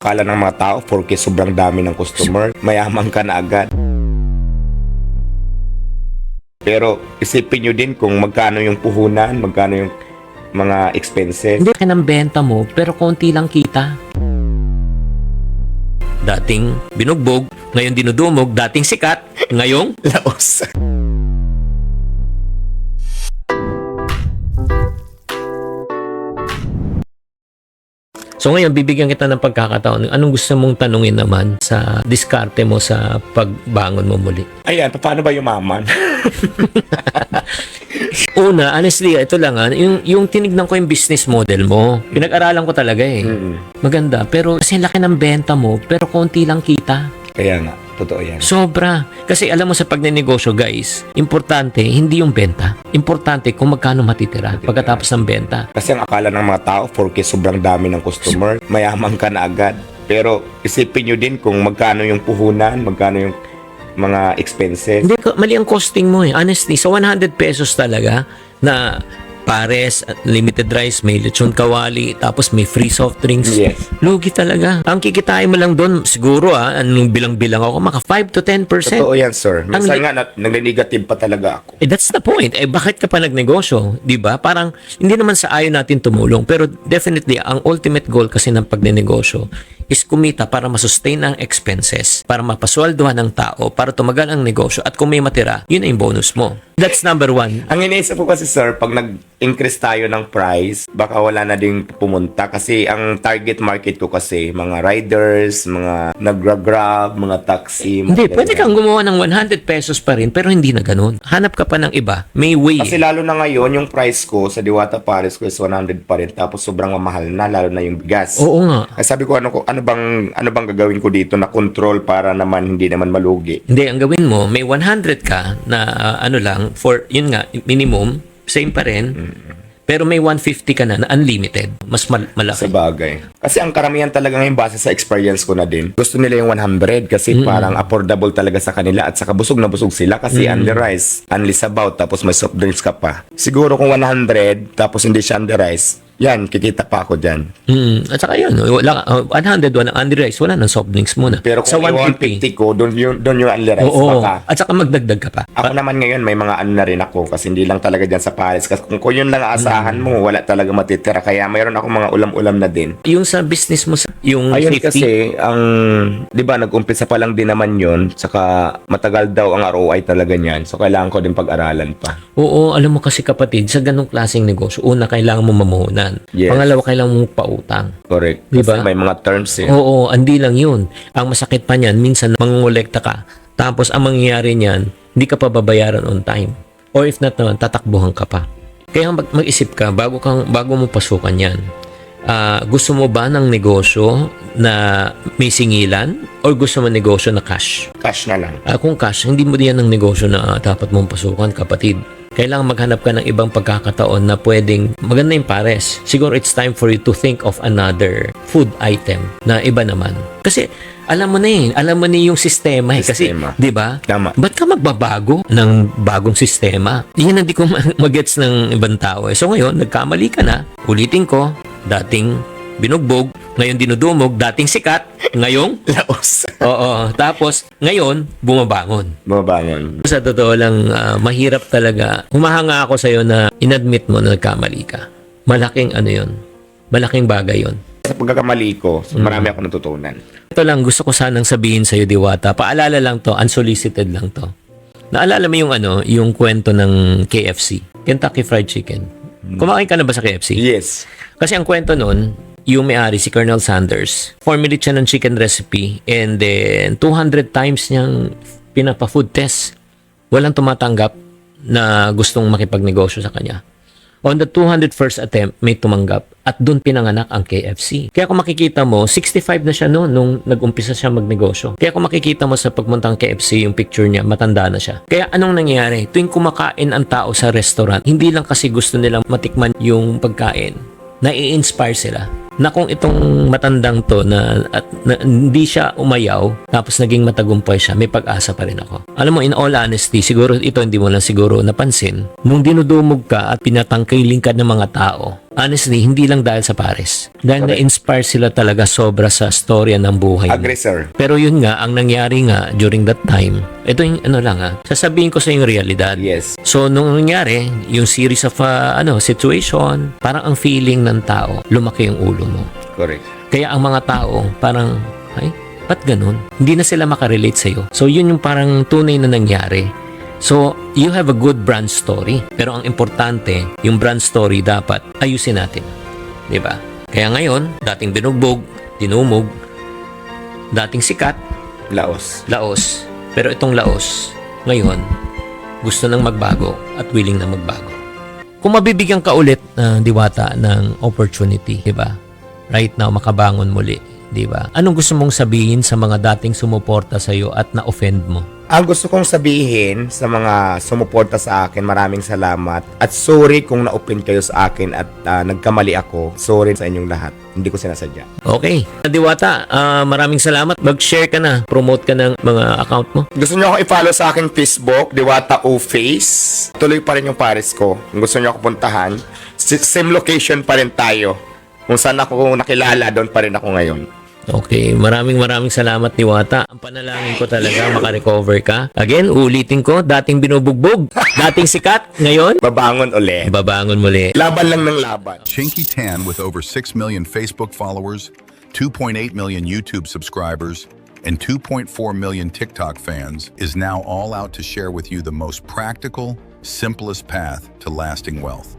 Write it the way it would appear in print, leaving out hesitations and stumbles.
Akala ng mga tao, porque sobrang dami ng customer, mayaman ka na agad. Pero isipin nyo din kung magkano yung puhunan, magkano yung mga expenses. Hindi ka ng benta mo, pero konti lang kita. Dating binugbog, ngayon dinudumog, dating sikat, ngayong Laos. So ngayon, bibigyan kita ng pagkakataon. Anong gusto mong tanungin naman sa diskarte mo sa pagbangon mo muli? Ayan, paano ba yumaman? Una, honestly, ito lang yung tinignan ko yung business model mo. Pinag-aralan ko talaga eh. Maganda, pero kasi laki ng benta mo, pero konti lang kita. Kaya nga, totoo yan. Sobra. Kasi alam mo sa pagnenegosyo, guys, importante hindi yung benta. Importante kung magkano matitira pagkatapos ng benta. Kasi ang akala ng mga tao, porque sobrang dami ng customer, mayaman ka na agad. Pero isipin nyo din kung magkano yung puhunan, magkano yung mga expenses. Hindi, mali ang costing mo eh. Honestly, sa 100 pesos talaga na pares, limited rice, may lechon kawali, tapos may free soft drinks. Yes. Lugi talaga. Ang kikitain mo lang doon, siguro anong bilang-bilang ako, maka 5 to 10%. Totoo yan, sir. Minsan nga, nag-negative pa talaga ako. That's the point. Bakit ka pa nagnegosyo? Diba? Parang, hindi naman sa ayaw natin tumulong. Pero definitely, ang ultimate goal kasi ng pagnenegosyo is kumita para masustain ang expenses, para mapaswalduhan ng tao, para tumagal ang negosyo, at kung may matira, yun ay bonus mo. That's number one. Ang iniisip ko kasi, sir, pag nag-increase tayo ng price, baka wala na ding pumunta. Kasi ang target market ko kasi, mga riders, mga nag-grab, mga taxi. Hindi, pwede kang gumawa ng 100 pesos pa rin, pero hindi na ganun. Hanap ka pa ng iba. May way. Kasi lalo na ngayon, yung price ko sa Diwata Paris ko is 100 pa rin. Tapos sobrang mamahal na, lalo na yung bigas. Oo nga. Ay, sabi ko, ano bang gagawin ko dito na control para naman hindi naman malugi? Hindi, ang gawin mo, may 100 ka na for, yun nga, minimum, same pa rin. Pero may 150 ka na unlimited. Mas malaki. Sa bagay. Kasi ang karamihan talaga ngayon base sa experience ko na din. Gusto nila yung 100 kasi parang affordable talaga sa kanila at saka busog na busog sila kasi only rice, only sabaw, tapos may soft drinks ka pa. Siguro kung 100 tapos hindi siya only rice, yan, kikita pa ako dyan. At saka yun, 100, walang only rice, wala nang soft drinks muna. Pero kung sa 150 ko, doon yung only rice. Oo, Baka. at saka magdagdag ka pa. Ako naman ngayon, may mga ano na rin ako kasi hindi lang talaga dyan sa Paris. Kasi kung yun lang aasahan mo, wala talaga matitira. Kaya mayroon ako mga ulam-ulam na din. Yung sa business mo, yung Ayun safety. kasi, di ba, nag-umpisa pa lang din naman yun. Saka matagal daw ang ROI talaga niyan. So, kailangan ko din pag-aralan pa. Oo, alam mo kasi kapatid, sa ganong klaseng negosyo, una, kailangan mo mamuhunan. Yes. Pangalawa, kailangan mo pautang. Correct. Diba? Kasi may mga terms eh. Oo, hindi lang yun. Ang masakit pa niyan, minsan mangungulekta ka. Tapos, ang mangyayari niyan, hindi ka pa babayaran on time. Or if not naman, tatakbuhan ka pa. Kaya mag-isip ka, bago mo pasukan yan. Gusto mo ba ng negosyo na may singilan? Or gusto mo negosyo na cash? Cash na lang. Kung cash, hindi mo diyan ng negosyo na dapat mong pasukan, kapatid. Kailangan maghanap ka ng ibang pagkakataon na pwedeng maganda yung pares. Siguro it's time for you to think of another food item na iba naman. Kasi alam mo na yung sistema eh. Kasi, di ba? Tama. Ba't ka magbabago ng bagong sistema? Yan hindi ko magets ng ibang tao eh. So ngayon, nagkamali ka na. Ulitin ko, dating binugbog, ngayon dinudumog, dating sikat, ngayong Laos. oo. Tapos, ngayon, bumabangon. Mabangon. Sa totoo lang, mahirap talaga. Humahanga ako sa'yo na inadmit mo na nagkamali ka. Malaking yun. Malaking bagay yun. Sa pagkakamali ko, marami ako natutunan. Ito lang, gusto ko sanang sabihin sa'yo, Diwata. Paalala lang to, unsolicited lang to. Naalala mo yung kwento ng KFC, Kentucky Fried Chicken. Kumakain ka na ba sa KFC? Yes. Kasi ang kwento nun, yung may-ari, si Colonel Sanders, formulate siya ng chicken recipe and then 200 times niyang pinapa-food test. Walang tumatanggap na gustong makipagnegosyo sa kanya. On the 201st attempt, may tumanggap at doon pinanganak ang KFC. Kaya kung makikita mo, 65 na siya noon nung nag-umpisa siya magnegosyo. Kaya kung makikita mo sa pagmuntang KFC, yung picture niya, matanda na siya. Kaya anong nangyayari? Tuwing kumakain ang tao sa restaurant, hindi lang kasi gusto nilang matikman yung pagkain, nai-inspire sila na kung itong matandang to na hindi siya umayaw tapos naging matagumpay siya, may pag-asa pa rin ako. Alam mo, in all honesty, siguro ito hindi mo lang siguro napansin, nung dinudumog ka at pinatangkiling ka ng mga tao, Honestly, hindi lang dahil sa pares. Dahil Correct. na-inspire sila talaga sobra sa storya ng buhay mo. Agree, sir. Pero yun nga, ang nangyari nga during that time, ito yung ano lang sasabihin ko sa yung realidad. Yes. So, nung nangyari, yung series of situation, parang ang feeling ng tao, lumaki yung ulo mo. Correct. Kaya ang mga tao, parang, ay, ba't ganun? Hindi na sila makarelate sa'yo. So, yun yung parang tunay na nangyari. So, you have a good brand story. Pero ang importante, yung brand story dapat ayusin natin. 'Di ba? Kaya ngayon, dating binugbog, dinumog, dating sikat, Laos. laos. Pero itong laos, ngayon, gusto nang magbago at willing na magbago. Kung mabibigyan ka ulit na diwata ng opportunity, 'di ba? Right now, makabangon muli, 'di ba? Anong gusto mong sabihin sa mga dating sumuporta sa iyo at na-offend mo? Ang gusto kong sabihin sa mga sumuporta sa akin, maraming salamat. At sorry kung na-open kayo sa akin at nagkamali ako. Sorry sa inyong lahat. Hindi ko sinasadya. Okay. Diwata, maraming salamat. Mag-share ka na. Promote ka ng mga account mo. Gusto nyo akong i-follow sa aking Facebook, Diwata O Face. Tuloy pa rin yung Paris ko. Kung gusto nyo ako puntahan, same location pa rin tayo. Kung saan ako nakilala, doon pa rin ako ngayon. Okay, maraming salamat Diwata. Ang panalangin ko talaga makarecover ka. Again, ulitin ko, dating binubugbog, dating sikat, ngayon, Babangon ulit. babangon muli. Laban lang ng laban. Chinky Tan, with over 6 million Facebook followers, 2.8 million YouTube subscribers, and 2.4 million TikTok fans, is now all out to share with you the most practical, simplest path to lasting wealth.